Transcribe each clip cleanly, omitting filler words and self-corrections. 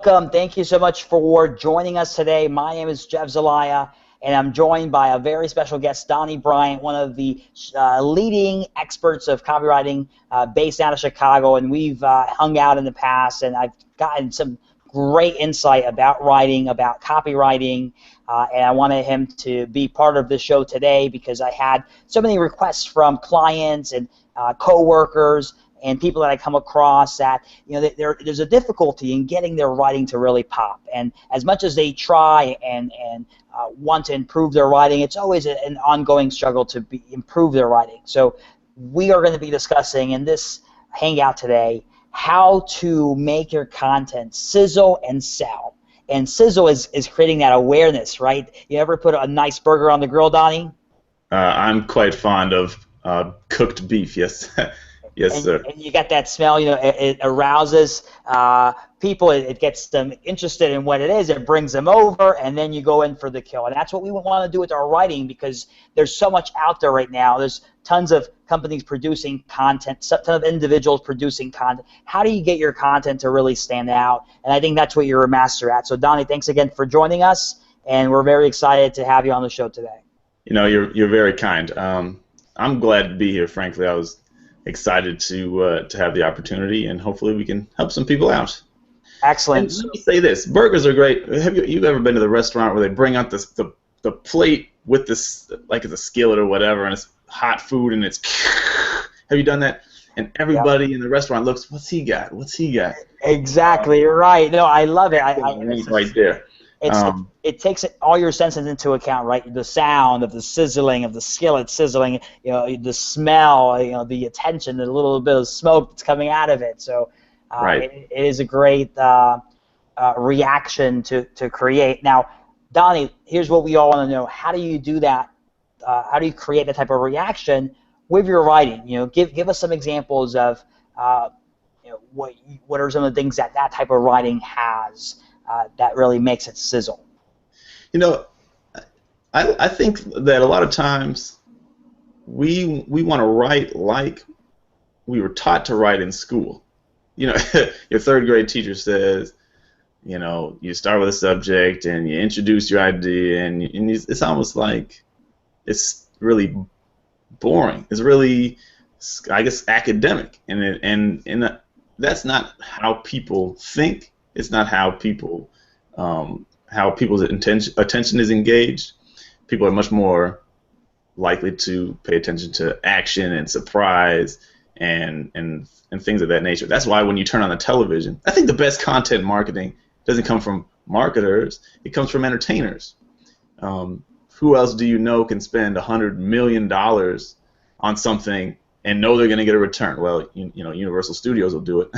Welcome. Thank you so much for joining us today. My name is Jeff Zelaya, and I'm joined by a very special guest, Donnie Bryant, one of the leading experts of copywriting based out of Chicago. And we've hung out in the past, and I've gotten some great insight about writing, about copywriting, and I wanted him to be part of the show today because I had so many requests from clients and coworkers and people that I come across that there's a difficulty in getting their writing to really pop. And as much as they try and want to improve their writing, it's always an ongoing struggle to improve their writing. So we are going to be discussing in this hangout today how to make your content sizzle and sell. And sizzle is creating that awareness, right? You ever put a nice burger on the grill, Donnie? I'm quite fond of cooked beef, yes. Yes, sir. And you got that smell, it arouses people, it gets them interested in what it is, it brings them over, and then you go in for the kill. And that's what we want to do with our writing because there's so much out there right now. There's tons of companies producing content, tons of individuals producing content. How do you get your content to really stand out? And I think that's what you're a master at. So, Donnie, thanks again for joining us, and we're very excited to have you on the show today. You're very kind. I'm glad to be here, frankly. I was excited to have the opportunity, and hopefully we can help some people out. Excellent. And let me say this: burgers are great. Have you ever been to the restaurant where they bring out the plate with this, like it's a skillet or whatever, and it's hot food, and it's have you done that? And everybody in the restaurant looks, what's he got? What's he got? Exactly, you're right. No, I love it. Right there. It takes all your senses into account, right? The sound of the sizzling of the skillet sizzling, the smell, the attention, the little bit of smoke that's coming out of it. So it is a great reaction to create. Now, Donnie, here's what we all want to know: how do you do that? How do you create that type of reaction with your writing? Give us some examples of what are some of the things that type of writing has that really makes it sizzle. I think that a lot of times we want to write like we were taught to write in school. Your third grade teacher says, you start with a subject and you introduce your idea, and it's almost like it's really boring. It's really, I guess, academic, and that's not how people think. It's not how people's attention is engaged. People are much more likely to pay attention to action and surprise and things of that nature. That's why when you turn on the television, I think the best content marketing doesn't come from marketers. It comes from entertainers. Who else do you know can spend $100 million on something and know they're going to get a return? Well, Universal Studios will do it,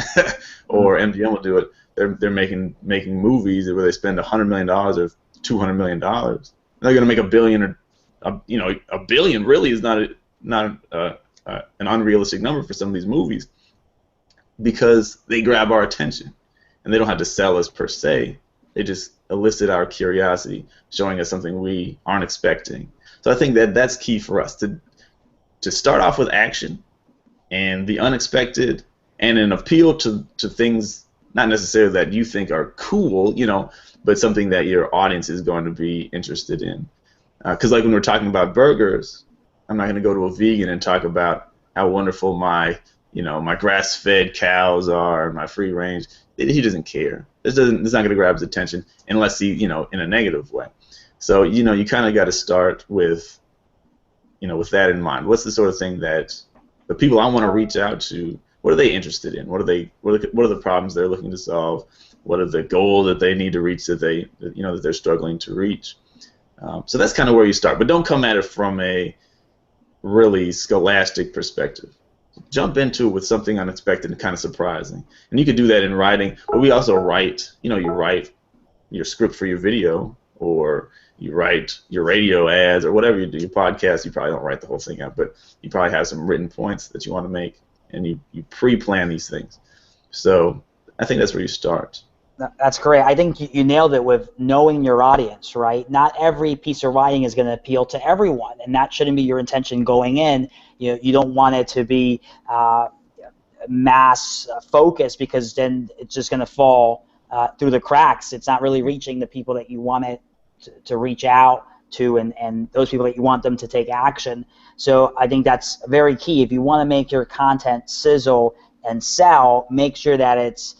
or MGM will do it. They're making movies where they spend $100 million or $200 million. They're going to make $1 billion, or $1 billion really is not an unrealistic number for some of these movies because they grab our attention, and they don't have to sell us per se. They just elicit our curiosity, showing us something we aren't expecting. So I think that's key for us to start off with action and the unexpected and an appeal to things not necessarily that you think are cool, but something that your audience is going to be interested in. Because like when we're talking about burgers, I'm not going to go to a vegan and talk about how wonderful my grass-fed cows are, my free range. He doesn't care. It's not going to grab his attention unless he, in a negative way. So, you kind of got to start with, with that in mind. What's the sort of thing that the people I want to reach out to, what are they interested in? What are the problems they're looking to solve? What are the goals that they need to reach that they're struggling to reach? So that's kind of where you start. But don't come at it from a really scholastic perspective. Jump into it with something unexpected and kind of surprising. And you can do that in writing, but we also write, you write your script for your video, or you write your radio ads, or whatever you do, your podcast. You probably don't write the whole thing out, but you probably have some written points that you want to make, and you pre-plan these things. So I think that's where you start. That's great. I think you nailed it with knowing your audience, right? Not every piece of writing is going to appeal to everyone, and that shouldn't be your intention going in. You don't want it to be mass focused, because then it's just going to fall through the cracks. It's not really reaching the people that you want it to reach out to, and those people that you want them to take action. So I think that's very key. If you want to make your content sizzle and sell, make sure that it's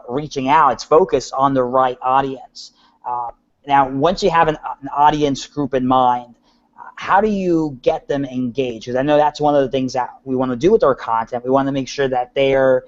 reaching out, it's focused on the right audience. Now, once you have an audience group in mind, how do you get them engaged? Because I know that's one of the things that we want to do with our content. We want to make sure that they're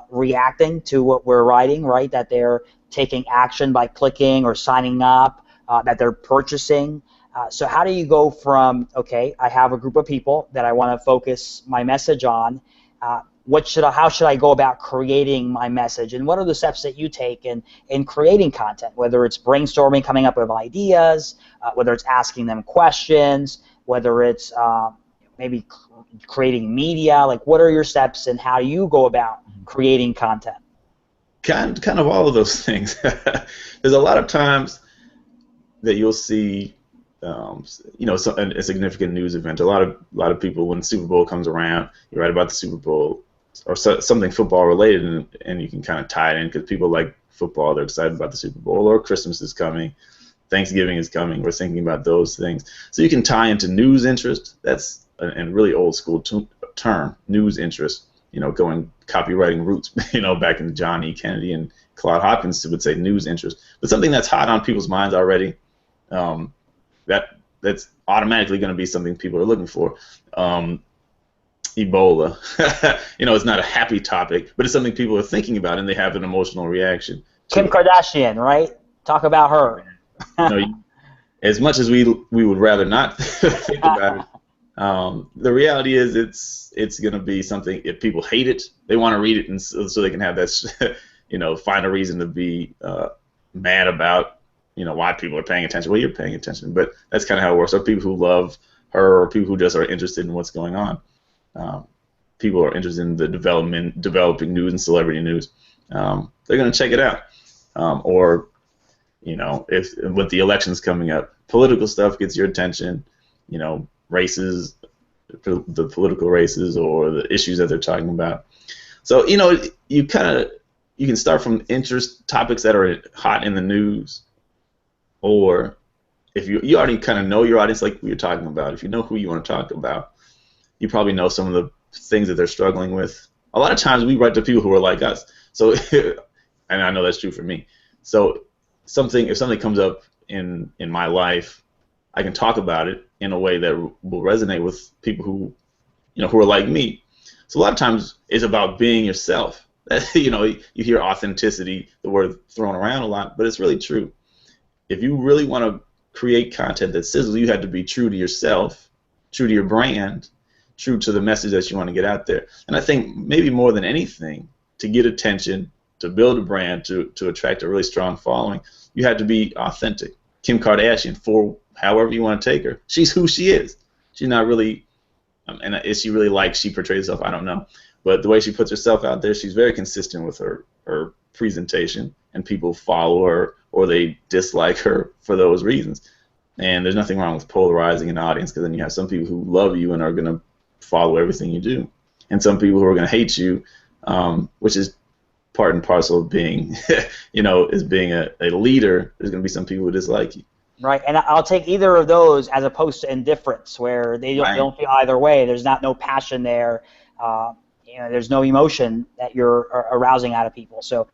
reacting to what we're writing, right? That they're taking action by clicking or signing up, that they're purchasing. So how do you go from, okay, I have a group of people that I want to focus my message on, how should I go about creating my message, and what are the steps that you take in creating content, whether it's brainstorming, coming up with ideas, whether it's asking them questions, whether it's maybe creating media, like what are your steps and how do you go about creating content? Kind of all of those things. There's a lot of times that you'll see a significant news event. A lot of people, when the Super Bowl comes around, you write about the Super Bowl or something football related, and you can kind of tie it in because people like football, they're excited about the Super Bowl, or Christmas is coming, Thanksgiving is coming, we're thinking about those things. So you can tie into news interest. That's a really old school term, news interest, going copywriting roots, back in John E. Kennedy and Claude Hopkins would say news interest. But something that's hot on people's minds already, that's automatically going to be something people are looking for. Ebola, it's not a happy topic, but it's something people are thinking about, and they have an emotional reaction. Kim Kardashian, right? Talk about her. As much as we would rather not think about it, the reality is it's going to be something. If people hate it, they want to read it, and so they can have that, find a reason to be mad about, why people are paying attention. Well, you're paying attention, but that's kind of how it works. Or people who love her, or people who just are interested in what's going on. People are interested in the developing news and celebrity news. They're going to check it out. Or, if with the elections coming up, political stuff gets your attention. Races, the political races, or the issues that they're talking about. So, you can start from interest topics that are hot in the news, or if you already kind of know your audience, like we were talking about, if you know who you want to talk about, you probably know some of the things that they're struggling with. A lot of times we write to people who are like us. So, and I know that's true for me. So if something comes up in my life, I can talk about it in a way that will resonate with people who are like me. So a lot of times it's about being yourself. You hear authenticity, the word thrown around a lot, but it's really true. If you really want to create content that sizzles, you have to be true to yourself, true to your brand, true to the message that you want to get out there. And I think maybe more than anything, to get attention, to build a brand, to attract a really strong following, you have to be authentic. Kim Kardashian, for however you want to take her, she's who she is. She's not really, and is she really like she portrays herself? I don't know. But the way she puts herself out there, she's very consistent with her presentation, and people follow her or they dislike her for those reasons. And there's nothing wrong with polarizing an audience, because then you have some people who love you and are going to follow everything you do, and some people who are going to hate you, which is part and parcel of being, as being a leader. There's going to be some people who dislike you. Right, and I'll take either of those as opposed to indifference, where they don't feel either way. There's no passion there. There's no emotion that you're arousing out of people. So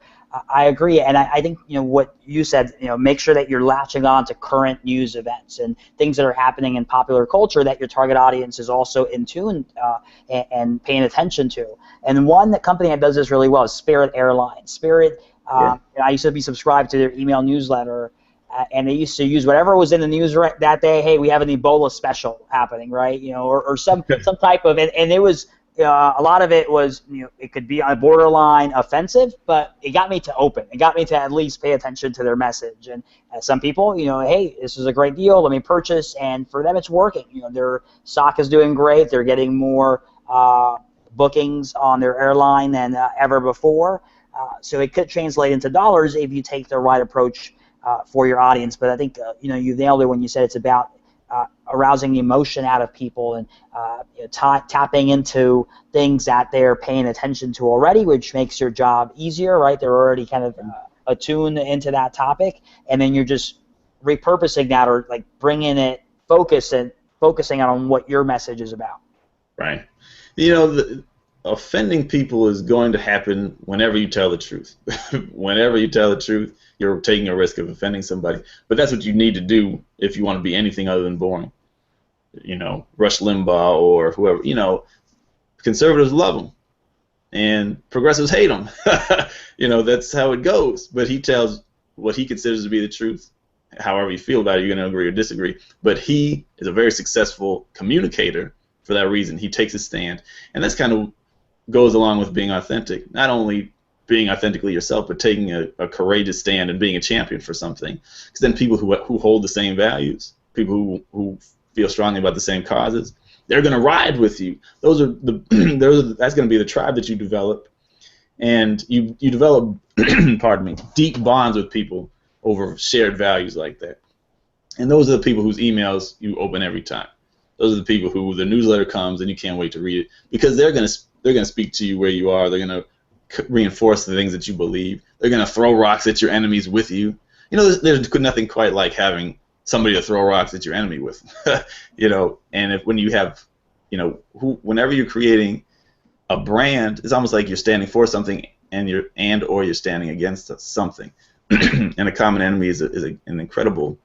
I agree, and I think what you said. Make sure that you're latching on to current news events and things that are happening in popular culture that your target audience is also in tune and paying attention to. And one company that does this really well is Spirit Airlines. Spirit, I used to be subscribed to their email newsletter. And they used to use whatever was in the news that day. Hey, we have an Ebola special happening, right? Or some type of, and it was a lot of it was, it could be on borderline offensive, but it got me to open. It got me to at least pay attention to their message. And some people, hey, this is a great deal. Let me purchase. And for them, it's working. Their stock is doing great. They're getting more bookings on their airline than ever before. So it could translate into dollars if you take the right approach for your audience. But I think you nailed it when you said it's about arousing the emotion out of people and tapping into things that they're paying attention to already, which makes your job easier, right? They're already kind of attuned into that topic, and then you're just repurposing that, or like bringing it, focusing on what your message is about. Right. You know, offending people is going to happen whenever you tell the truth. Whenever you tell the truth, you're taking a risk of offending somebody. But that's what you need to do if you want to be anything other than boring. You know, Rush Limbaugh or whoever. You know, conservatives love him, and progressives hate him. You know, that's how it goes. But he tells what he considers to be the truth. However you feel about it, you're going to agree or disagree. But he is a very successful communicator for that reason. He takes a stand, and that's kind of goes along with being authentic. Not only being authentically yourself, but taking a courageous stand and being a champion for something. Because then people who hold the same values, people who feel strongly about the same causes, they're going to ride with you. Those are that's going to be the tribe that you develop, and you develop pardon me, deep bonds with people over shared values like that. And those are the people whose emails you open every time. Those are the people who the newsletter comes and you can't wait to read it, because they're going to speak to you where you are. They're going to reinforce the things that you believe. They're going to throw rocks at your enemies with you. You know, there's nothing quite like having somebody to throw rocks at your enemy with. You know, and when you have, you know, whenever you're creating a brand, it's almost like you're standing for something or you're standing against something. And a common enemy is an incredible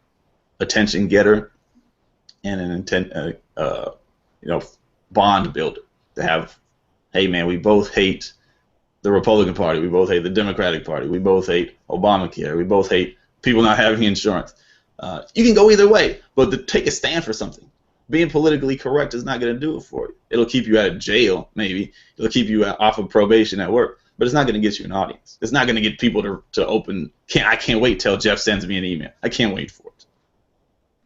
attention getter and an bond builder. To have, hey man, we both hate the Republican Party, we both hate the Democratic Party, we both hate Obamacare, we both hate people not having insurance. You can go either way, but to take a stand for something. Being politically correct is not going to do it for you. It'll keep you out of jail, maybe. It'll keep you off of probation at work, but it's not going to get you an audience. It's not going to get people to open. I can't wait till Jeff sends me an email. I can't wait for it.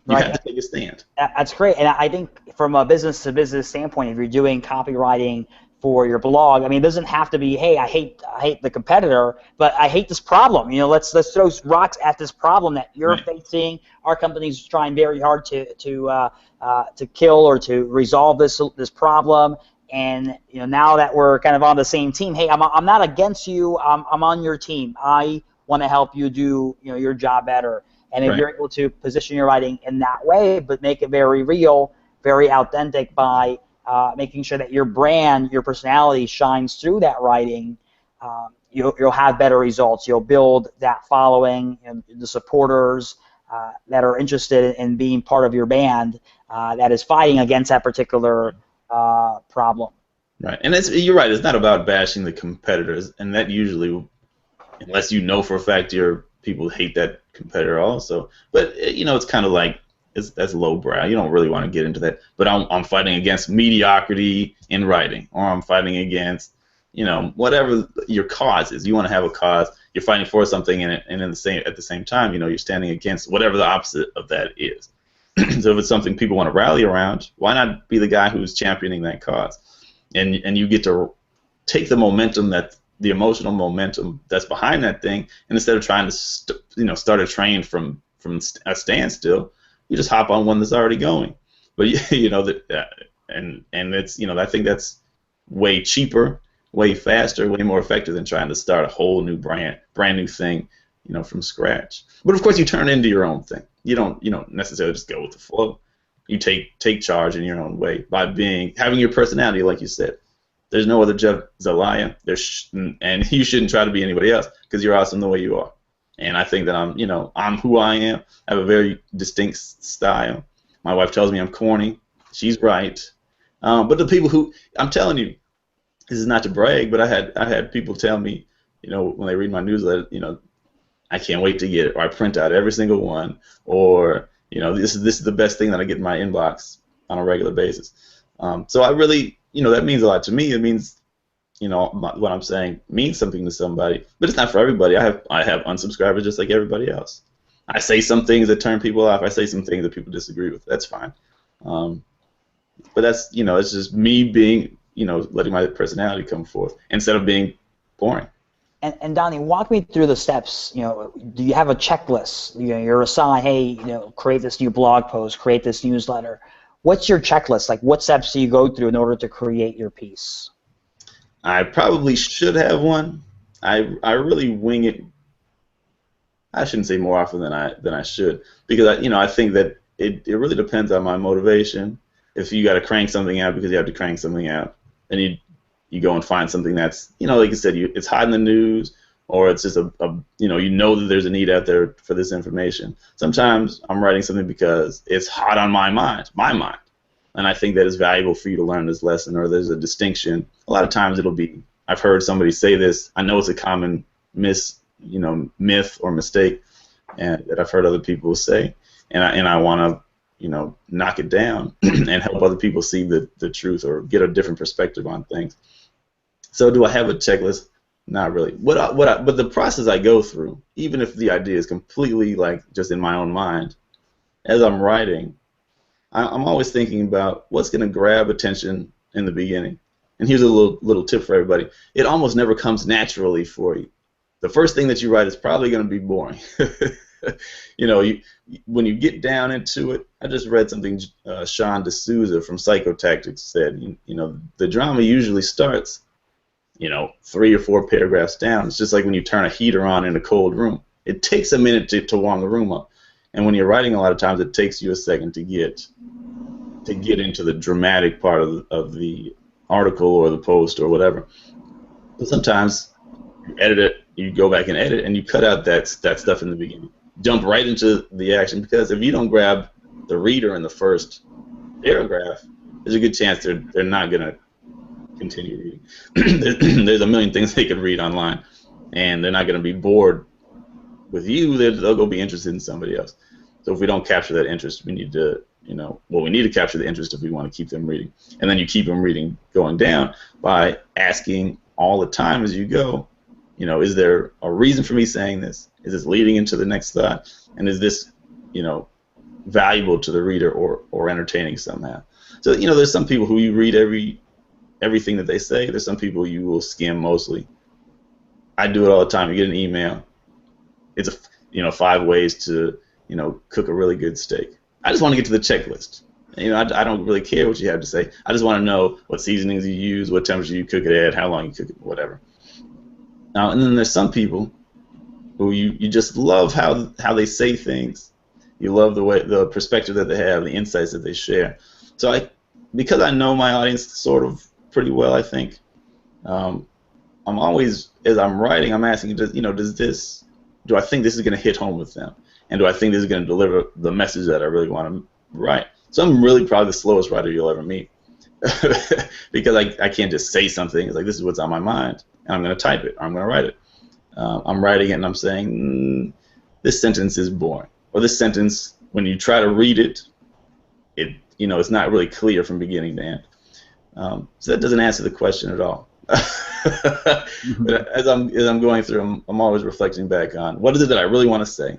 You have to take a stand. That's great, and I think from a business-to-business standpoint, if you're doing copywriting for your blog, I mean, it doesn't have to be, hey, I hate the competitor, but I hate this problem. You know, let's throw rocks at this problem that you're facing. Our company's trying very hard to kill or to resolve this problem. And you know, now that we're kind of on the same team, hey, I'm not against you. I'm on your team. I want to help you do your job better. And if you're able to position your writing in that way, but make it very real, very authentic by making sure that your brand, your personality shines through that writing, you'll have better results. You'll build that following and the supporters that are interested in being part of your band that is fighting against that particular problem. Right, and you're right. It's not about bashing the competitors, and that usually, unless you know for a fact people hate that competitor also. But you know, it's kind of like that's lowbrow. You don't really want to get into that. But I'm fighting against mediocrity in writing, or I'm fighting against, you know, whatever your cause is. You want to have a cause. You're fighting for something, and at the same time, you know, you're standing against whatever the opposite of that is. So if it's something people want to rally around, why not be the guy who's championing that cause? And you get to take the emotional momentum that's behind that thing, and instead of trying to start a train from a standstill, you just hop on one that's already going. But you know that, and it's, you know, I think that's way cheaper, way faster, way more effective than trying to start a whole new brand new thing, you know, from scratch. But of course, you turn it into your own thing. You don't necessarily just go with the flow. You take charge in your own way by having your personality, like you said. There's no other Jeff Zelaya. And you shouldn't try to be anybody else, because you're awesome the way you are. And I think that I'm who I am. I have a very distinct style. My wife tells me I'm corny. She's right. But the people who, I'm telling you, this is not to brag, but I had people tell me, you know, when they read my newsletter, you know, I can't wait to get it, or I print out every single one, or, you know, this is the best thing that I get in my inbox on a regular basis. So I really, you know, that means a lot to me. It means, you know, what I'm saying means something to somebody, but it's not for everybody. I have unsubscribers just like everybody else. I say some things that turn people off. I say some things that people disagree with. That's fine. But that's, you know, it's just me being, you know, letting my personality come forth instead of being boring. And Donnie, walk me through the steps. You know, do you have a checklist? You know, you're assigned, hey, you know, create this new blog post, create this newsletter. What's your checklist? Like, what steps do you go through in order to create your piece? I probably should have one. I really wing it I shouldn't say more often than I should, because I think that it really depends on my motivation. If you got to crank something out because you have to crank something out, and you go and find something that's, like you said, it's hot in the news, or it's just that there's a need out there for this information. Sometimes I'm writing something because it's hot on my mind, and I think that it's valuable for you to learn this lesson, or there's a distinction. A lot of times it'll be, I've heard somebody say this, I know it's a common myth or mistake, and that I've heard other people say, and I want to knock it down and help other people see the truth or get a different perspective on things. So do I have a checklist? Not really. But the process I go through, even if the idea is completely like just in my own mind, as I'm writing, I'm always thinking about what's going to grab attention in the beginning. And here's a little tip for everybody: it almost never comes naturally for you. The first thing that you write is probably going to be boring. When you get down into it, I just read something Sean D'Souza from Psychotactics said. The drama usually starts 3 or 4 paragraphs down. It's just like when you turn a heater on in a cold room. It takes a minute to warm the room up. And when you're writing, a lot of times it takes you a second to get into the dramatic part of the article or the post or whatever. But sometimes you edit it, you go back and edit, and you cut out that stuff in the beginning. Jump right into the action, because if you don't grab the reader in the first paragraph, there's a good chance they're not going to continue reading. There's a million things they could read online, and they're not going to be bored with you. They'll go be interested in somebody else. So if we don't capture that interest, we need to, we need to capture the interest if we want to keep them reading. And then you keep them reading going down by asking all the time as you go, is there a reason for me saying this? Is this leading into the next thought? And is this, valuable to the reader or entertaining somehow? So, there's some people who you read everything that they say. There's some people you will skim mostly. I do it all the time. You get an email. It's 5 ways to cook a really good steak. I just want to get to the checklist. I don't really care what you have to say. I just want to know what seasonings you use, what temperature you cook it at, how long you cook it, whatever. Now, and then there's some people who you just love how they say things. You love the perspective that they have, the insights that they share. So because I know my audience sort of pretty well, I think, I'm always, as I'm writing, I'm asking, do I think this is going to hit home with them? And do I think this is going to deliver the message that I really want to write? So I'm really probably the slowest writer you'll ever meet, because I can't just say something. It's like, this is what's on my mind, and I'm going to type it, or I'm going to write it. I'm writing it, and I'm saying, this sentence is boring. Or this sentence, when you try to read it, it's not really clear from beginning to end. So that doesn't answer the question at all. But as I'm going through, I'm always reflecting back on what is it that I really want to say.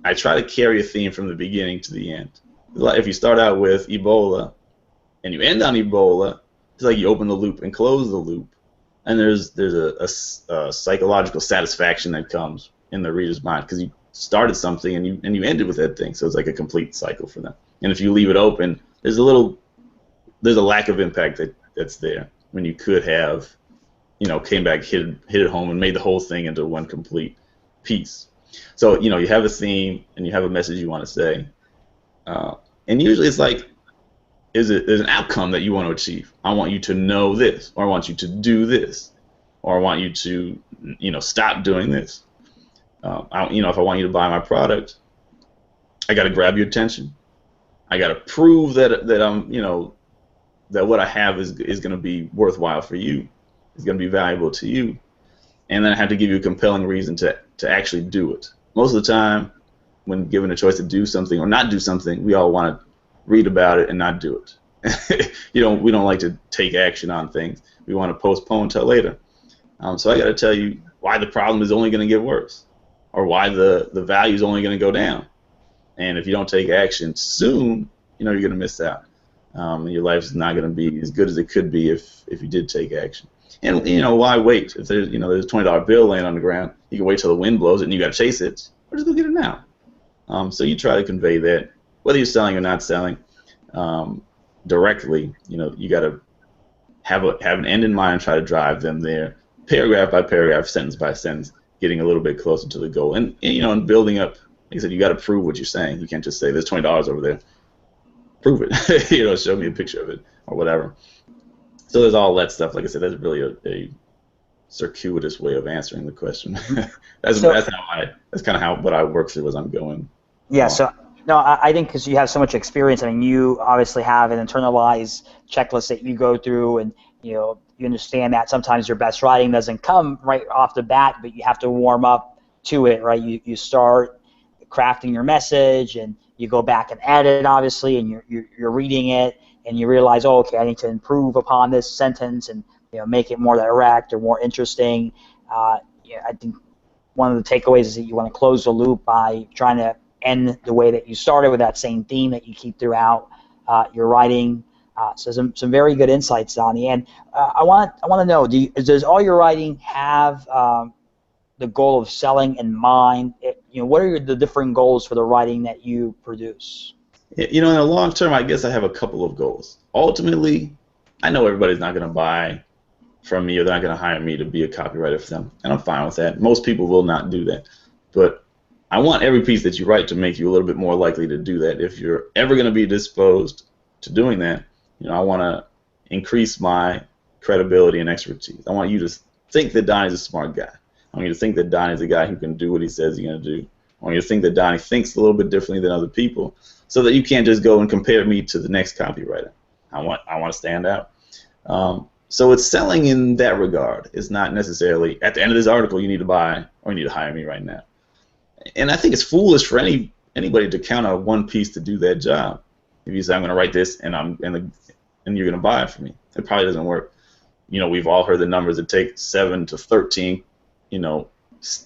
I try to carry a theme from the beginning to the end. If you start out with Ebola and you end on Ebola, it's like you open the loop and close the loop, and there's a psychological satisfaction that comes in the reader's mind because you started something and you ended with that thing. So it's like a complete cycle for them. And if you leave it open, there's a lack of impact that's there when you could have, came back, hit it home, and made the whole thing into one complete piece. So, you have a theme and you have a message you want to say. And usually it's like, there's an outcome that you want to achieve. I want you to know this, or I want you to do this, or I want you to, stop doing this. If I want you to buy my product, I got to grab your attention. I got to prove that I'm, that what I have is going to be worthwhile for you. It's going to be valuable to you. And then I have to give you a compelling reason to actually do it. Most of the time, when given a choice to do something or not do something, we all want to read about it and not do it. We don't like to take action on things. We want to postpone until later. So I got to tell you why the problem is only going to get worse, or why the value is only going to go down. And if you don't take action soon, you're going to miss out. Your life is not going to be as good as it could be if you did take action. And why wait? If there's there's a $20 bill laying on the ground, you can wait till the wind blows it and you got to chase it, or just go get it now. So you try to convey that, whether you're selling or not selling, directly. You got to have an end in mind and try to drive them there, paragraph by paragraph, sentence by sentence, getting a little bit closer to the goal. And you know, and building up, like I said, you got to prove what you're saying. You can't just say there's $20 over there. Prove it. You know, show me a picture of it or whatever. So there's all that stuff. Like I said, that's really a circuitous way of answering the question. That's kind of how what I work through as I'm going. Yeah. So no, I think because you have so much experience. I mean, you obviously have an internalized checklist that you go through, and you know you understand that sometimes your best writing doesn't come right off the bat, but you have to warm up to it, right? You start crafting your message, and you go back and edit, obviously, and you're reading it, and you realize, oh, okay, I need to improve upon this sentence and make it more direct or more interesting. Yeah, I think one of the takeaways is that you want to close the loop by trying to end the way that you started with that same theme that you keep throughout your writing. So some very good insights, Donnie. And I want to know, does all your writing have the goal of selling in mind? What are the different goals for the writing that you produce? In the long term, I guess I have a couple of goals. Ultimately, I know everybody's not going to buy from me, or they're not going to hire me to be a copywriter for them, and I'm fine with that. Most people will not do that, but I want every piece that you write to make you a little bit more likely to do that. If you're ever going to be disposed to doing that, I want to increase my credibility and expertise. I want you to think that Donnie's a smart guy. I want you to think that Donnie's a guy who can do what he says he's going to do. I want you to think that Donnie thinks a little bit differently than other people, so that you can't just go and compare me to the next copywriter. I want to stand out. So it's selling in that regard. It's not necessarily at the end of this article you need to buy or you need to hire me right now. And I think it's foolish for anybody to count on one piece to do that job. If you say I'm going to write this and you're going to buy it for me, it probably doesn't work. We've all heard the numbers. It takes 7 to 13,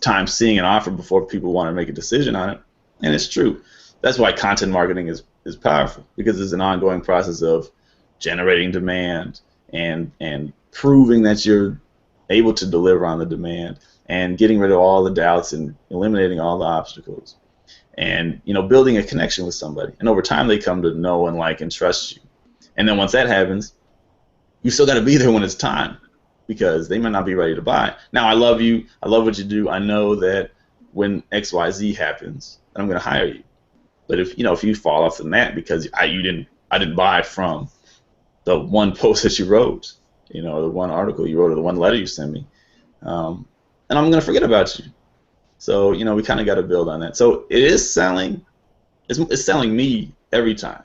times seeing an offer before people want to make a decision on it, and it's true. That's why content marketing is powerful, because it's an ongoing process of generating demand and proving that you're able to deliver on the demand, and getting rid of all the doubts and eliminating all the obstacles, and building a connection with somebody. And over time, they come to know and like and trust you. And then once that happens, you still got to be there when it's time, because they might not be ready to buy. Now, I love you. I love what you do. I know that when XYZ happens, I'm going to hire you. But if you fall off the mat because I didn't buy from the one post that you wrote, the one article you wrote, or the one letter you sent me, and I'm going to forget about you. So we kind of got to build on that. So it is selling. It's selling me every time.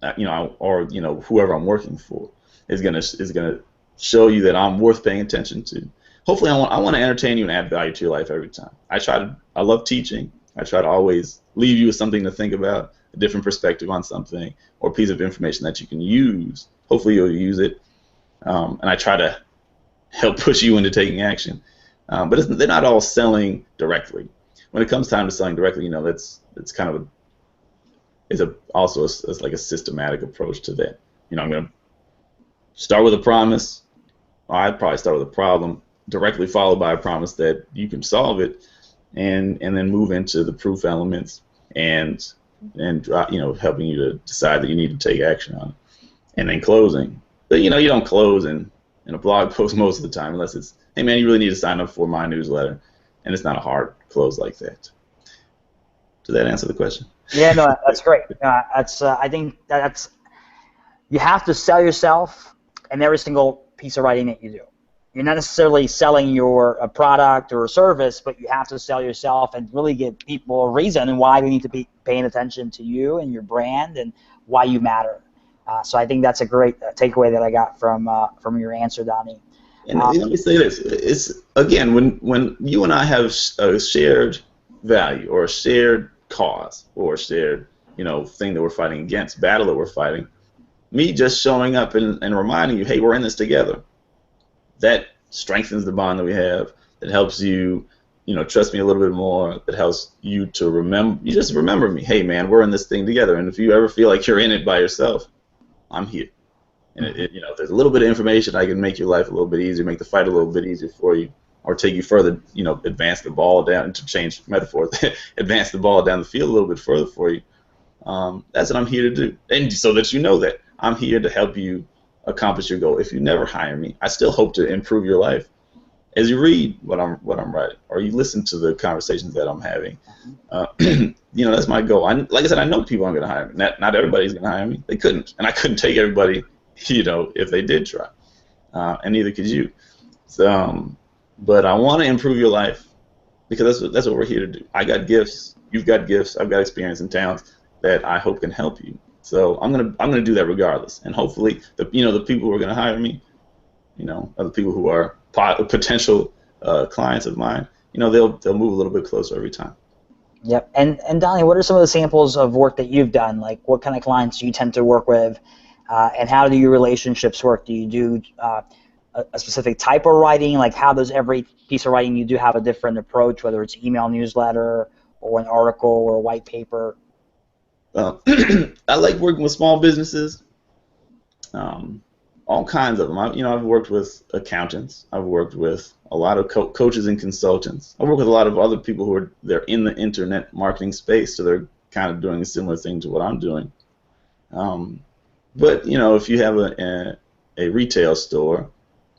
Or whoever I'm working for is gonna show you that I'm worth paying attention to. Hopefully, I want to entertain you and add value to your life every time. I love teaching. I try to always leave you with something to think about, a different perspective on something, or a piece of information that you can use. Hopefully, you'll use it. And I try to help push you into taking action. But they're not all selling directly. When it comes time to selling directly, that's kind of also like a systematic approach to that. I'm going to start with a promise. I'd probably start with a problem, directly followed by a promise that you can solve it, and then move into the proof elements and helping you to decide that you need to take action on it, and then closing. But you don't close in a blog post most of the time, unless it's, hey man, you really need to sign up for my newsletter, and it's not a hard close like that. Does that answer the question? Yeah, no, that's great. I think that's, you have to sell yourself in every single piece of writing that you do. You're not necessarily selling a product or a service, but you have to sell yourself and really give people a reason why they need to be paying attention to you and your brand and why you matter. So I think that's a great takeaway that I got from your answer, Donnie. And let me say this: it's again, when you and I have a shared value or a shared cause or a shared thing that we're fighting against, battle that we're fighting, me just showing up and reminding you, hey, we're in this together, that strengthens the bond that we have. That helps you trust me a little bit more. That helps you to remember me. Hey man, we're in this thing together. And if you ever feel like you're in it by yourself, I'm here. And if there's a little bit of information, I can make your life a little bit easier, make the fight a little bit easier for you, or take you further, advance the ball down, to change metaphors, advance the ball down the field a little bit further for you. That's what I'm here to do. And so that that I'm here to help you accomplish your goal. If you never hire me, I still hope to improve your life as you read what I'm writing, or you listen to the conversations that I'm having, that's my goal. Like I said, I know people aren't going to hire me. Not everybody's going to hire me. They couldn't, and I couldn't take everybody, if they did try, and neither could you. So, but I want to improve your life because that's what we're here to do. I got gifts. You've got gifts. I've got experience and talents that I hope can help you. So I'm gonna do that regardless, and hopefully the people who are going to hire me, are the people who are potential clients of mine. They'll move a little bit closer every time. Yep. And Donnie, what are some of the samples of work that you've done? Like, what kind of clients do you tend to work with, and how do your relationships work? Do you do a specific type of writing? Like, how does every piece of writing you do have a different approach, whether it's email newsletter or an article or a white paper? I like working with small businesses, all kinds of them. I've worked with accountants. I've worked with a lot of coaches and consultants. I've worked with a lot of other people who they're in the internet marketing space, so they're kind of doing a similar thing to what I'm doing. But if you have a retail store,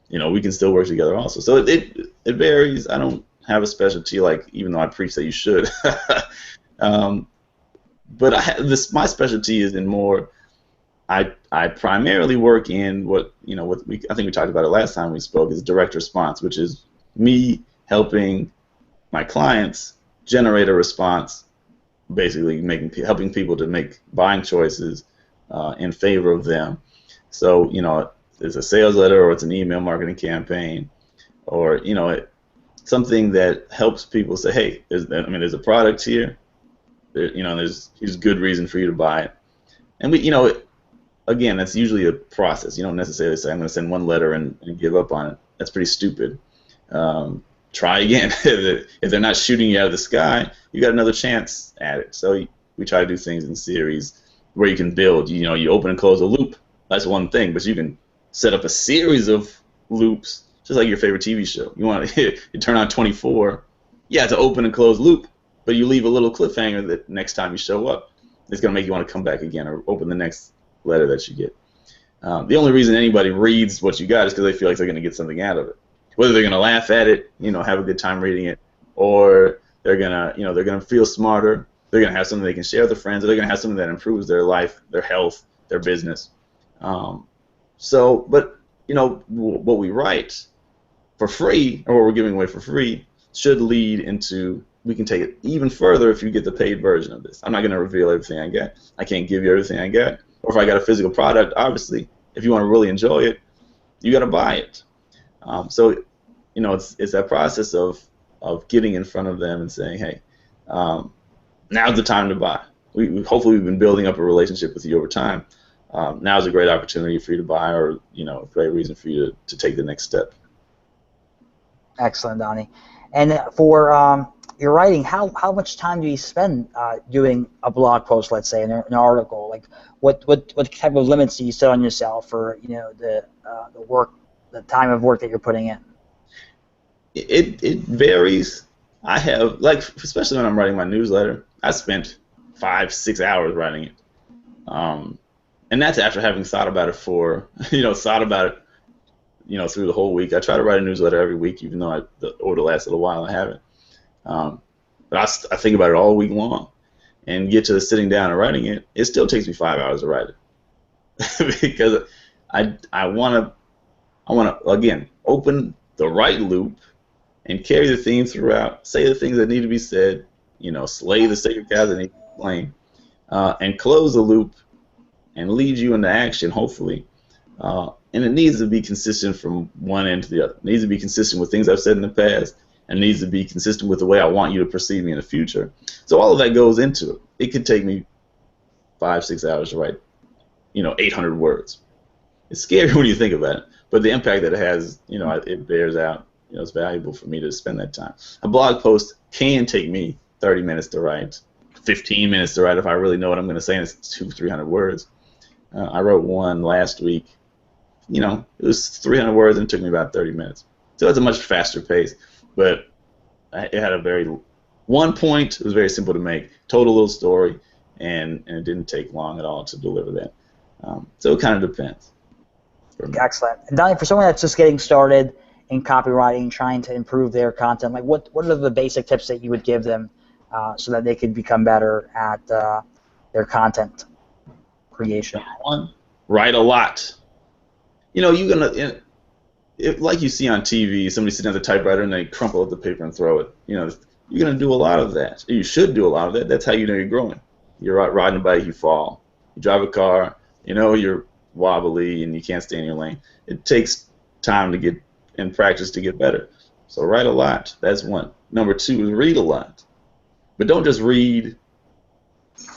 we can still work together also. So it varies. I don't have a specialty, even though I preach that you should. But my specialty is in more. I primarily work in what I think we talked about it last time we spoke, is direct response, which is me helping my clients generate a response, basically helping people to make buying choices in favor of them. So it's a sales letter, or it's an email marketing campaign, or something that helps people say, hey, there's a product here. Here's good reason for you to buy it. And again, that's usually a process. You don't necessarily say, I'm going to send one letter and give up on it. That's pretty stupid. Try again. If they're not shooting you out of the sky, you got another chance at it. So we try to do things in series where you can build. You open and close a loop. That's one thing, but you can set up a series of loops, just like your favorite TV show. You turn on 24. Yeah, it's an open and close loop, but you leave a little cliffhanger that next time you show up, it's going to make you want to come back again or open the next letter that you get. The only reason anybody reads what you got is because they feel like they're going to get something out of it. Whether they're going to laugh at it, have a good time reading it, or they're going to feel smarter, they're going to have something they can share with their friends, or they're going to have something that improves their life, their health, their business. But what we write for free, or what we're giving away for free, should lead into, we can take it even further if you get the paid version of this. I'm not going to reveal everything I get. I can't give you everything I get. Or if I got a physical product, obviously, if you want to really enjoy it, you got to buy it. It's that process of getting in front of them and saying, hey, now's the time to buy. Hopefully we've been building up a relationship with you over time. Now's a great opportunity for you to buy, or a great reason for you to take the next step. Excellent, Donnie. And for your writing, how much time do you spend doing a blog post, let's say, an article? Like, what type of limits do you set on yourself for the work, the time of work that you're putting in? It varies. I have, especially when I'm writing my newsletter, I spent 5-6 hours writing it, and that's after having thought about it through the whole week. I try to write a newsletter every week, even though over the last little while I haven't. But I think about it all week long, and get to sitting down and writing it. It still takes me 5 hours to write it because I want to again open the right loop and carry the theme throughout. Say the things that need to be said. Slay the sacred cows that need to be slain, and close the loop and lead you into action, hopefully. And it needs to be consistent from one end to the other. It needs to be consistent with things I've said in the past, and needs to be consistent with the way I want you to perceive me in the future. So all of that goes into it. It could take me 5-6 hours to write, 800 words. It's scary when you think about it, but the impact that it has, it bears out. It's valuable for me to spend that time. A blog post can take me 30 minutes to write, 15 minutes to write if I really know what I'm going to say, and it's 200-300 words. I wrote one last week. It was 300 words and it took me about 30 minutes. So it's a much faster pace, but it had one point. It was very simple to make, told a little story, and it didn't take long at all to deliver that. So it kind of depends. Excellent. And Donnie, for someone that's just getting started in copywriting, trying to improve their content, like what are the basic tips that you would give them so that they could become better at their content creation? One, write a lot. You're gonna, like you see on TV, somebody sitting at the typewriter and they crumple up the paper and throw it. You're gonna do a lot of that. You should do a lot of that. That's how you know you're growing. You're riding a bike, you fall. You drive a car, you're wobbly and you can't stay in your lane. It takes time to get in practice to get better. So write a lot. That's one. Number two is read a lot. But don't just read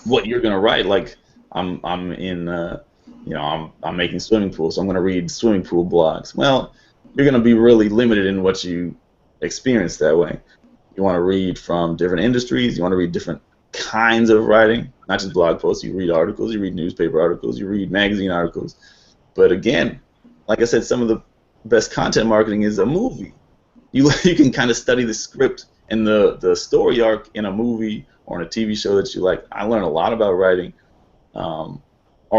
what you're gonna write. Like I'm making swimming pools, so I'm gonna read swimming pool blogs. Well, you're gonna be really limited in what you experience that way. You want to read from different industries. You want to read different kinds of writing, not just blog posts. You read articles, you read newspaper articles, you read magazine articles. But again, like I said, some of the best content marketing is a movie. You can kind of study the script and the story arc in a movie or in a TV show that you like. I learn a lot about writing, or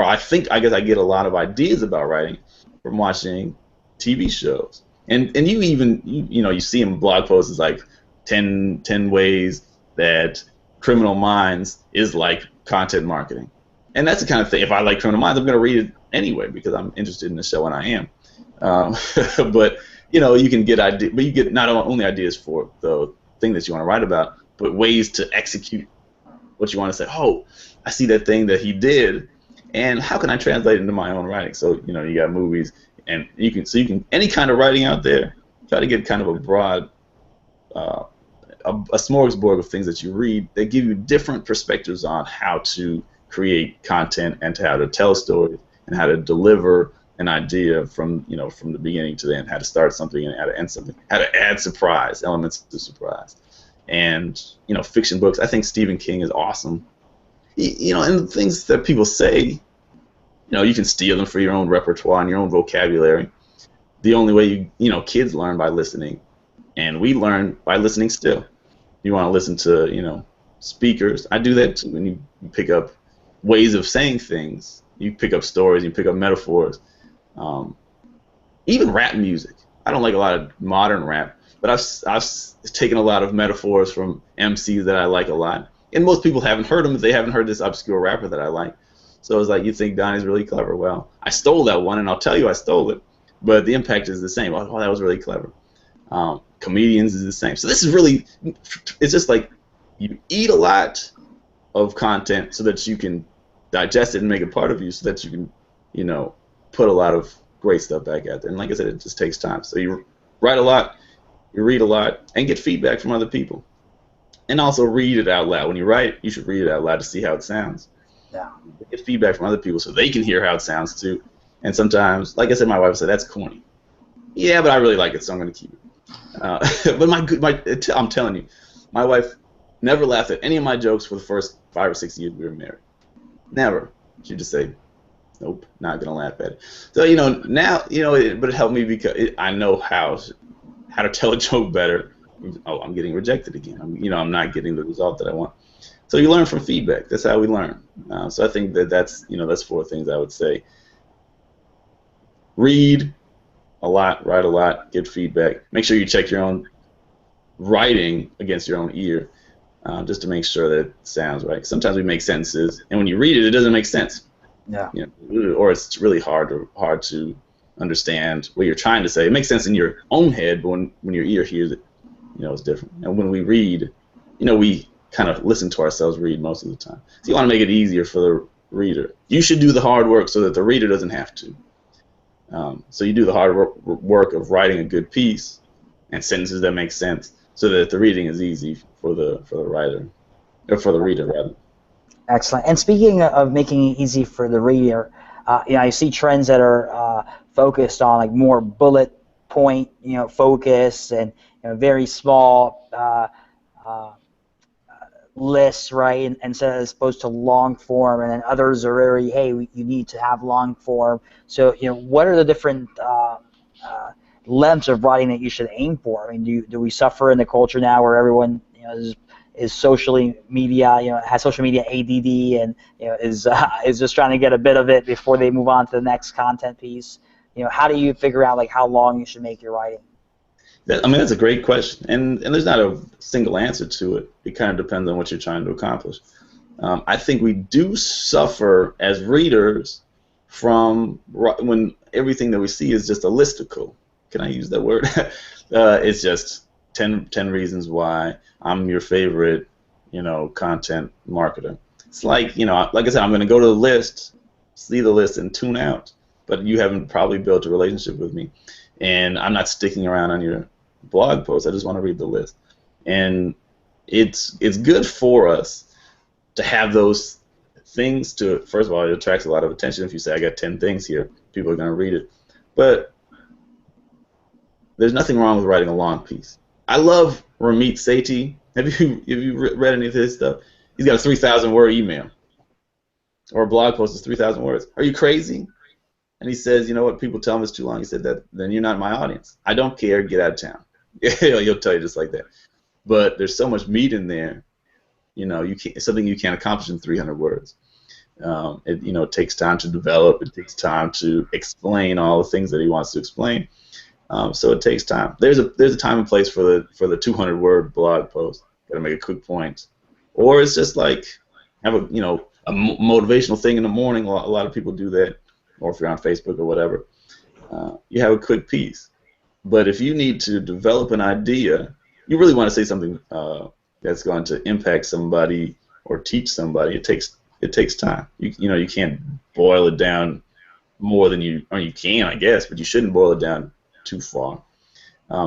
I guess I get a lot of ideas about writing from watching TV shows. And you see in blog posts it's like 10 ways that Criminal Minds is like content marketing. And that's the kind of thing, if I like Criminal Minds, I'm going to read it anyway because I'm interested in the show and I am. But, you can get ideas, but you get not only ideas for the thing that you want to write about, but ways to execute what you want to say. Oh, I see that thing that he did, and how can I translate it into my own writing? So, you got movies, and you can any kind of writing out there, try to get kind of a broad, a smorgasbord of things that you read that give you different perspectives on how to create content and how to tell stories and how to deliver an idea from the beginning to the end, how to start something and how to end something, how to add surprise, elements to surprise. And fiction books, I think Stephen King is awesome. And the things that people say, you can steal them for your own repertoire and your own vocabulary. The only way kids learn by listening, and we learn by listening still. You want to listen to, speakers. I do that too. When you pick up ways of saying things, you pick up stories, you pick up metaphors. Even rap music. I don't like a lot of modern rap, but I've taken a lot of metaphors from MCs that I like a lot. And most people haven't heard them if they haven't heard this obscure rapper that I like. So it's like, you think Donnie's really clever. Well, I stole that one, and I'll tell you I stole it. But the impact is the same. Oh, that was really clever. Comedians is the same. So this is really, it's just like you eat a lot of content so that you can digest it and make it part of you so that you can, put a lot of great stuff back out there. And like I said, it just takes time. So you write a lot, you read a lot, and get feedback from other people. And also read it out loud. When you write, you should read it out loud to see how it sounds. Yeah. Get feedback from other people so they can hear how it sounds too. And sometimes, like I said, my wife said, that's corny. Yeah, but I really like it, so I'm going to keep it. But I'm telling you, my wife never laughed at any of my jokes for the first 5 or 6 years we were married. Never. She'd just say, nope, not going to laugh at it. So, now, but it helped me because I know how to tell a joke better. Oh, I'm getting rejected again. I'm not getting the result that I want. So you learn from feedback. That's how we learn. So I think that's 4 things I would say. Read a lot, write a lot, get feedback. Make sure you check your own writing against your own ear, just to make sure that it sounds right. Sometimes we make sentences, and when you read it, it doesn't make sense. Yeah. Or it's really hard to understand what you're trying to say. It makes sense in your own head, but when your ear hears it, it's different. And when we read, we kind of listen to ourselves read most of the time. So you want to make it easier for the reader. You should do the hard work so that the reader doesn't have to. So you do the hard work of writing a good piece and sentences that make sense, so that the reading is easy for the writer, or for the reader rather. Excellent. And speaking of making it easy for the reader, I see trends that are focused on like more bullet point, focus, and very small lists, right? And so as opposed to long form, and then others are very, hey, you need to have long form. So what are the different lengths of writing that you should aim for? I mean, do we suffer in the culture now where everyone is socially media, has social media ADD, and is just trying to get a bit of it before they move on to the next content piece? How do you figure out like how long you should make your writing? I mean, that's a great question, and there's not a single answer to it. It kind of depends on what you're trying to accomplish. I think we do suffer as readers from when everything that we see is just a listicle. Can I use that word? It's just 10 reasons why I'm your favorite, content marketer. It's like, like I said, I'm going to go to the list, see the list, and tune out. But you haven't probably built a relationship with me, and I'm not sticking around on your blog post. I just want to read the list, and it's good for us to have those things. To first of all, it attracts a lot of attention. If you say I got 10 things here, people are going to read it. But there's nothing wrong with writing a long piece. I love Ramit Sethi. Have you read any of his stuff? He's got a 3,000 word email, or a blog post is 3,000 words. Are you crazy? And he says, you know what? People tell him it's too long. He said that then you're not my audience. I don't care. Get out of town. He'll tell you just like that. But there's so much meat in there. You can't. It's something you can't accomplish in 300 words. It takes time to develop. It takes time to explain all the things that he wants to explain. So it takes time. There's a time and place for the 200 word blog post. Got to make a quick point, or it's just like have a motivational thing in the morning. A lot of people do that, or if you're on Facebook or whatever, you have a quick piece. But if you need to develop an idea, you really want to say something that's going to impact somebody or teach somebody. It takes time. You can't boil it down more than you can, I guess, but you shouldn't boil it down too far.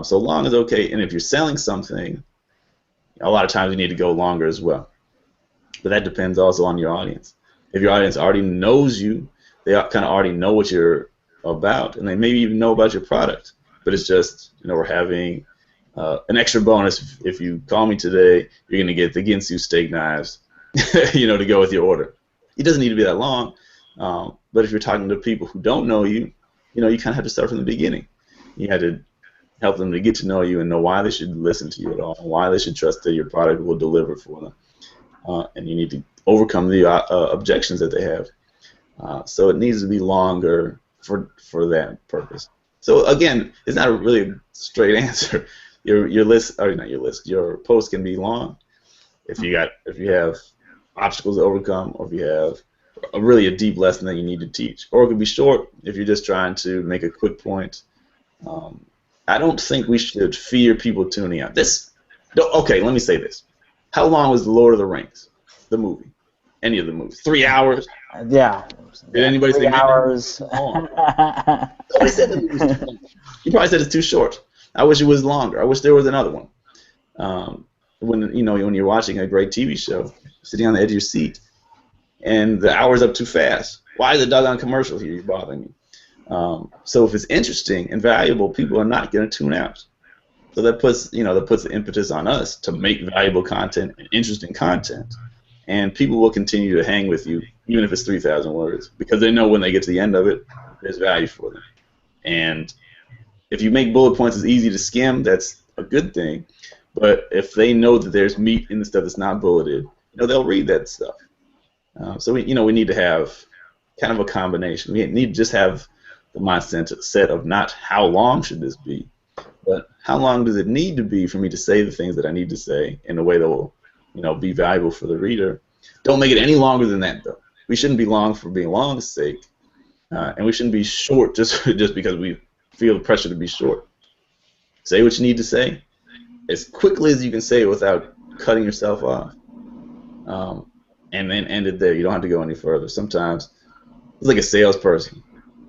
So long is okay. And if you're selling something, a lot of times you need to go longer as well. But that depends also on your audience. If your audience already knows you, they kind of already know what you're about, and they maybe even know about your product. But it's just, we're having an extra bonus. If you call me today, you're going to get the Ginsu steak knives, to go with your order. It doesn't need to be that long. But if you're talking to people who don't know you, you kind of have to start from the beginning. You had to help them to get to know you and know why they should listen to you at all, why they should trust that your product will deliver for them. And you need to overcome the objections that they have. So it needs to be longer for that purpose. So again, it's not really a straight answer. Your list, or not your list, your post can be long if you have obstacles to overcome, or if you have really a deep lesson that you need to teach, or it could be short if you're just trying to make a quick point. I don't think we should fear people tuning out. Okay, let me say this. How long was The Lord of the Rings, the movie? Any of the movies? 3 hours? Yeah. Did anybody say 3 hours? Nobody said that it was too long. You probably said it's too short. I wish it was longer. I wish there was another one. When you're watching a great TV show, sitting on the edge of your seat, and the hour's up too fast. Why is the doggone commercial here? You're bothering me. So if it's interesting and valuable, people are not going to tune out. So that puts the impetus on us to make valuable content and interesting content, and people will continue to hang with you even if it's 3,000 words, because they know when they get to the end of it, there's value for them. And if you make bullet points as easy to skim, that's a good thing. But if they know that there's meat in the stuff that's not bulleted, they'll read that stuff. So we need to have kind of a combination. We need to just have the mindset of not how long should this be, but how long does it need to be for me to say the things that I need to say in a way that will, be valuable for the reader. Don't make it any longer than that, though. We shouldn't be long for being long's sake, and we shouldn't be short just because we feel the pressure to be short. Say what you need to say as quickly as you can say it without cutting yourself off, and then end it there. You don't have to go any further. Sometimes it's like a salesperson.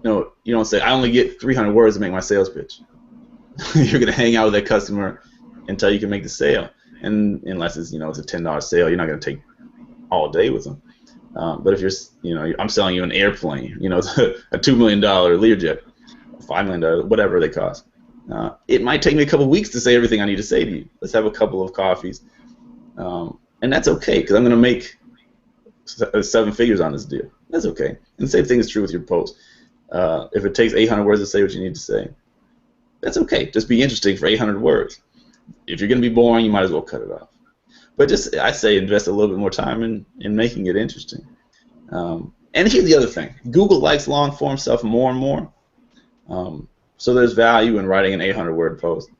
You don't say, I only get 300 words to make my sales pitch. You're going to hang out with that customer until you can make the sale. And unless it's, it's a $10 sale, you're not going to take all day with them. But if I'm selling you an airplane, it's a $2 million Learjet, $5 million, whatever they cost. It might take me a couple of weeks to say everything I need to say to you. Let's have a couple of coffees. And that's okay, because I'm going to make 7 figures on this deal. That's okay. And the same thing is true with your post. If it takes 800 words to say what you need to say, that's okay. Just be interesting for 800 words. If you're going to be boring, you might as well cut it off. But I say invest a little bit more time in making it interesting. And here's the other thing. Google likes long-form stuff more and more. So there's value in writing an 800-word post.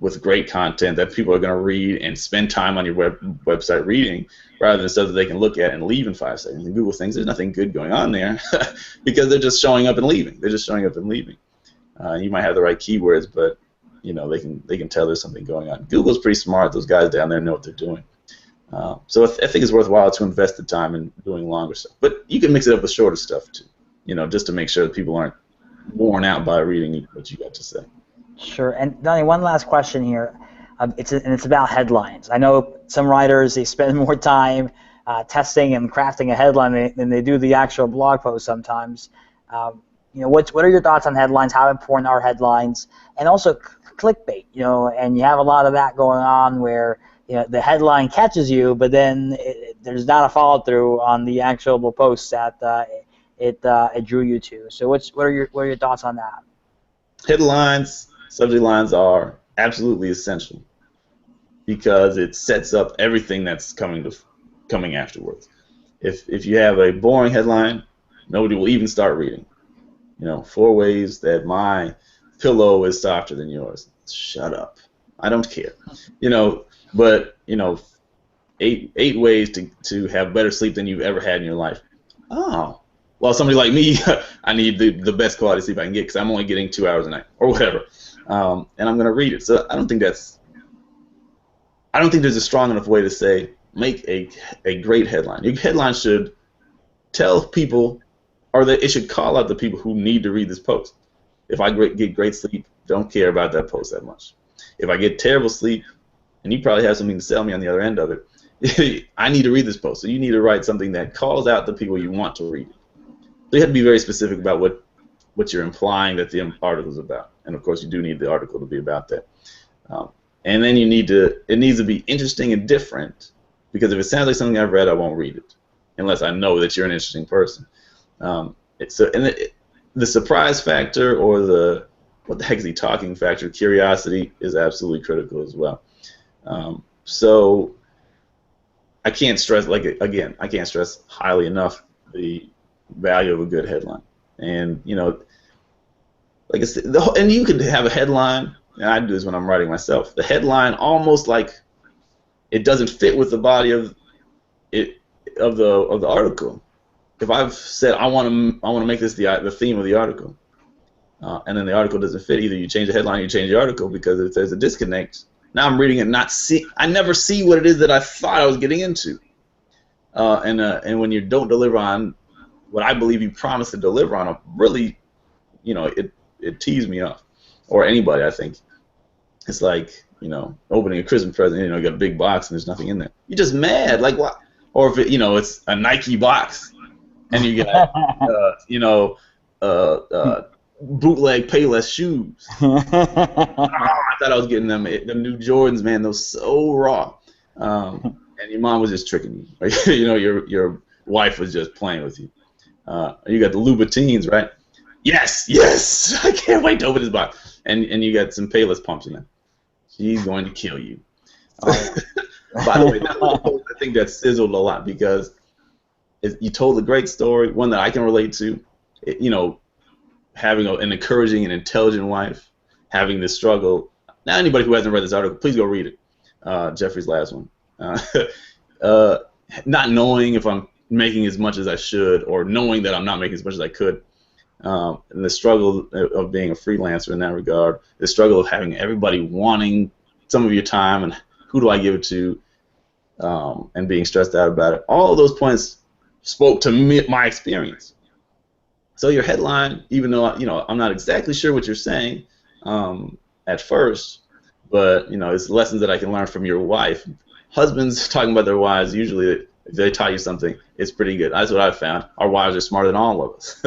with great content that people are going to read and spend time on your website reading, rather than stuff that they can look at and leave in 5 seconds. And Google thinks there's nothing good going on there because they're just showing up and leaving. They're just showing up and leaving. You might have the right keywords, but they can tell there's something going on. Google's pretty smart. Those guys down there know what they're doing. So I think it's worthwhile to invest the time in doing longer stuff. But you can mix it up with shorter stuff too, just to make sure that people aren't worn out by reading what you got to say. Sure. And Donnie, one last question here. It's about headlines. I know some writers, they spend more time testing and crafting a headline than they do the actual blog post sometimes. What are your thoughts on headlines? How important are headlines? And also clickbait, and you have a lot of that going on where the headline catches you, but then there's not a follow-through on the actual post that it drew you to. So what are your thoughts on that? Headlines, subject lines are absolutely essential because it sets up everything that's coming afterwards. If you have a boring headline, nobody will even start reading. 4 ways that my pillow is softer than yours. Shut up. I don't care. But 8 ways to have better sleep than you've ever had in your life. Oh. Well, somebody like me, I need the best quality sleep I can get because I'm only getting 2 hours a night or whatever. And I'm going to read it. So I don't think there's a strong enough way to say make a great headline. Your headline should tell people, or it should call out the people who need to read this post. If I get great sleep, don't care about that post that much. If I get terrible sleep, and you probably have something to sell me on the other end of it, I need to read this post. So you need to write something that calls out the people you want to read it. So you have to be very specific about what you're implying that the article is about. And of course, you do need the article to be about that. And then it needs to be interesting and different, because if it sounds like something I've read, I won't read it unless I know that you're an interesting person. The surprise factor, or the what the heck is he talking factor, curiosity, is absolutely critical as well. So I can't stress highly enough the value of a good headline. And like I said, and you could have a headline, and I do this when I'm writing myself. The headline almost like it doesn't fit with the body of the article. If I've said I want to make this the theme of the article, and then the article doesn't fit, either you change the headline or you change the article because if there's a disconnect. Now I'm reading it, I never see what it is that I thought I was getting into. And when you don't deliver on what I believe you promised to deliver on, really, it tees me off, or anybody. I think it's like opening a Christmas present. You got a big box and there's nothing in there. You're just mad, like what? Or if it's a Nike box and you got bootleg Payless shoes. I thought I was getting them new Jordans, man. Those so raw. And your mom was just tricking you. Your wife was just playing with you. You got the Louboutins, right? Yes. I can't wait to open this box. And you got some Payless pumps in there. She's going to kill you. By the way, that was a post I think that sizzled a lot because you told a great story, one that I can relate to. Having an encouraging and intelligent wife, having this struggle. Now, anybody who hasn't read this article, please go read it. Jeffrey's last one. Not knowing if I'm making as much as I should, or knowing that I'm not making as much as I could. And the struggle of being a freelancer in that regard, the struggle of having everybody wanting some of your time, and who do I give it to, and being stressed out about it. All of those points spoke to my experience. So your headline, even though I'm not exactly sure what you're saying at first, but it's lessons that I can learn from your wife. Husbands talking about their wives, usually if they taught you something, it's pretty good. That's what I've found. Our wives are smarter than all of us.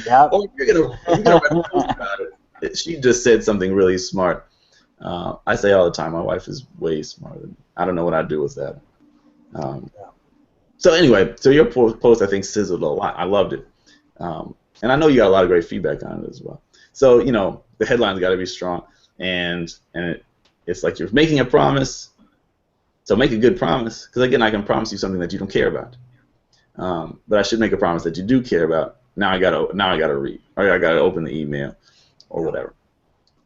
Yeah. Or if you're gonna write a post about it, she just said something really smart. I say all the time, my wife is way smarter than me. I don't know what I'd do with that. So anyway, so your post I think sizzled a lot. I loved it. And I know you got a lot of great feedback on it as well. So, the headline's got to be strong. And it's like you're making a promise. So make a good promise. Because, again, I can promise you something that you don't care about. But I should make a promise that you do care about. Now I gotta read. Or I got to open the email or whatever.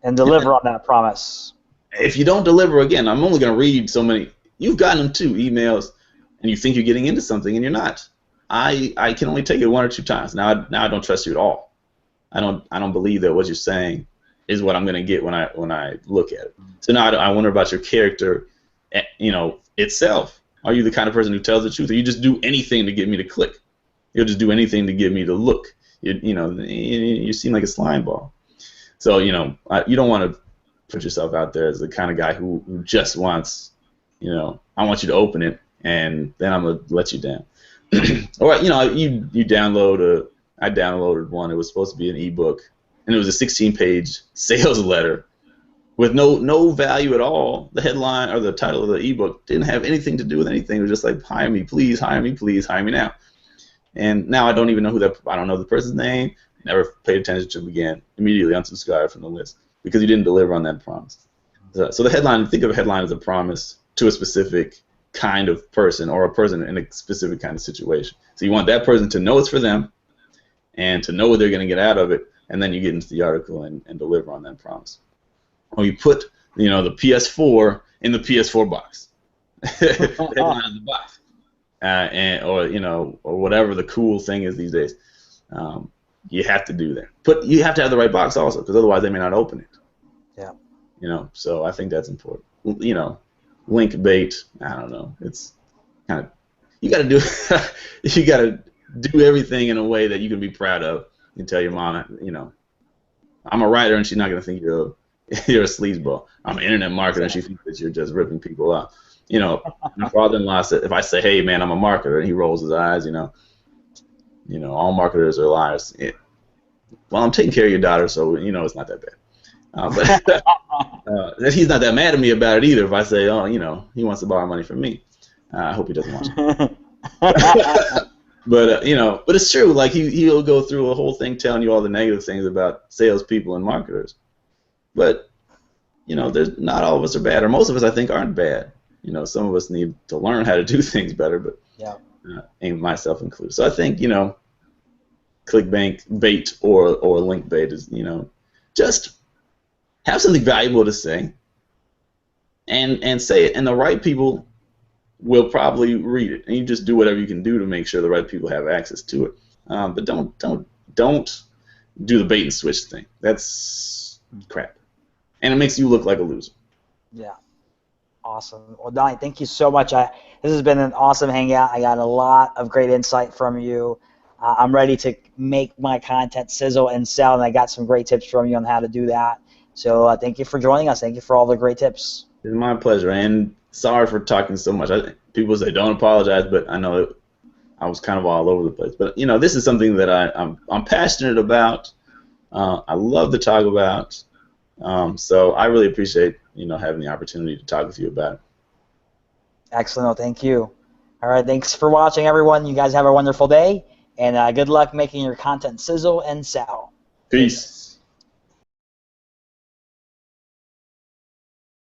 And deliver on that promise. if you don't deliver, again, I'm only going to read so many. You've gotten them too, emails, and you think you're getting into something, and you're not. I can only take it 1 or 2 times. Now I don't trust you at all. I don't believe that what you're saying is what I'm going to get when I look at it. So now I wonder about your character, itself. Are you the kind of person who tells the truth, or you just do anything to get me to click? You'll just do anything to get me to look. You seem like a slime ball. So you don't want to put yourself out there as the kind of guy who just wants, I want you to open it, and then I'm gonna let you down. Or you download I downloaded one. It was supposed to be an ebook, and it was a 16-page sales letter with no value at all. The headline or the title of the ebook didn't have anything to do with anything. It was just like, hire me, please, hire me, please, hire me now. And now I don't even know I don't know the person's name. Never paid attention to him again. Immediately unsubscribed from the list because you didn't deliver on that promise. So the headline, think of a headline as a promise to a specific kind of person, or a person in a specific kind of situation. So you want that person to know it's for them and to know what they're going to get out of it, and then you get into the article and deliver on that promise. Or you put the PS4 in the PS4 box. The headline is the box. Or whatever the cool thing is these days. You have to do that. But you have to have the right box also, because otherwise they may not open it. Yeah. So I think that's important. Link bait, I don't know. It's kind of, you got to do everything in a way that you can be proud of. You can tell your mom, I'm a writer, and she's not going to think you're a sleazeball. I'm an internet marketer, and she thinks that you're just ripping people off. My father-in-law said, if I say, hey, man, I'm a marketer, and he rolls his eyes, all marketers are liars. Well, I'm taking care of your daughter, so, it's not that bad. But he's not that mad at me about it either if I say, he wants to borrow money from me. I hope he doesn't watch it. But it's true. Like he'll go through a whole thing telling you all the negative things about salespeople and marketers. But there's not all of us are bad, or most of us I think aren't bad. Some of us need to learn how to do things better, but and myself included. So I think clickbait bait or link bait is just have something valuable to say, and say it, and the right people will probably read it, and you just do whatever you can do to make sure the right people have access to it. But don't do the bait and switch thing. That's crap, and it makes you look like a loser. Yeah. Awesome. Well, Donnie, thank you so much. This has been an awesome hangout. I got a lot of great insight from you. I'm ready to make my content sizzle and sell, and I got some great tips from you on how to do that. So thank you for joining us. Thank you for all the great tips. It's my pleasure, and sorry for talking so much. People say don't apologize, but I know I was kind of all over the place. But this is something that I'm passionate about. I love to talk about. So I really appreciate having the opportunity to talk with you about it. Excellent. Well, thank you. All right. Thanks for watching, everyone. You guys have a wonderful day, and good luck making your content sizzle and sell. Peace.